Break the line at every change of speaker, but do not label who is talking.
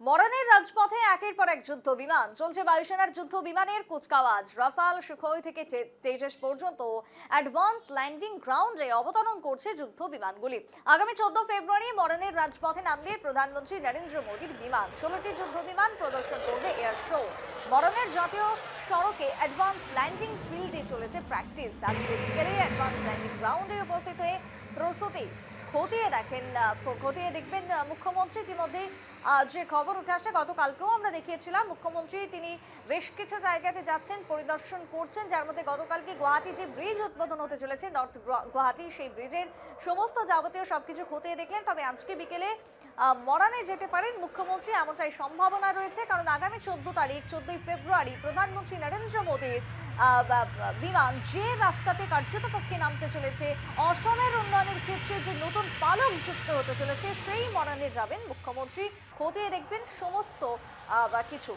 মরানের রাজপথে একের পর এক যুদ্ধ বিমান চলছে। বায়ুসেনার যুদ্ধ বিমানের কুচকাওয়াজ। রাফাল, সুখোই থেকে তেজস পর্যন্ত অ্যাডভান্স ল্যান্ডিং গ্রাউন্ডে অবতরণ করছে যুদ্ধ বিমানগুলি। আগামী 14 ফেব্রুয়ারি মরানের রাজপথে নামবে প্রধানমন্ত্রী নরেন্দ্র মোদীর বিমান। 16টি যুদ্ধ বিমান প্রদর্শন করবে এয়ার শো। মরানের জাতীয় সড়কে অ্যাডভান্স ল্যান্ডিং ফিল্ডে চলেছে প্র্যাকটিস। আজকে বিকেলে অ্যাডভান্স ল্যান্ডিং গ্রাউন্ডে উপস্থিত হয়ে প্রস্তুতি খতিয়ে দেখবেন মুখ্যমন্ত্রী। ইতিমধ্যে যে খবর উঠে আসছে, গতকালকেও আমরা দেখিয়েছিলাম মুখ্যমন্ত্রী তিনি বেশ কিছু জায়গাতে যাচ্ছেন, পরিদর্শন করছেন, যার মধ্যে গতকালকে গুয়াহাটি যে ব্রিজ উদ্বোধন হতে চলেছে নর্থ গুয়াহাটি, সেই ব্রিজের সমস্ত যাবতীয় সবকিছু খতিয়ে দেখলেন। তবে আজকে বিকেলে মরানে যেতে পারেন মুখ্যমন্ত্রী, এমনটাই সম্ভাবনা রয়েছে। কারণ আগামী 14ই ফেব্রুয়ারি প্রধানমন্ত্রী নরেন্দ্র মোদীর বিমান যে রাস্তাতে কার্যতপক্ষে নামতে চলেছে, অসমের উন্নয়নের ক্ষেত্রে যে নতুন পালক যুক্ত হতে চলেছে, সেই মরানে যাবেন মুখ্যমন্ত্রী। খতিয়ে দেখবেন সমস্ত কিছু।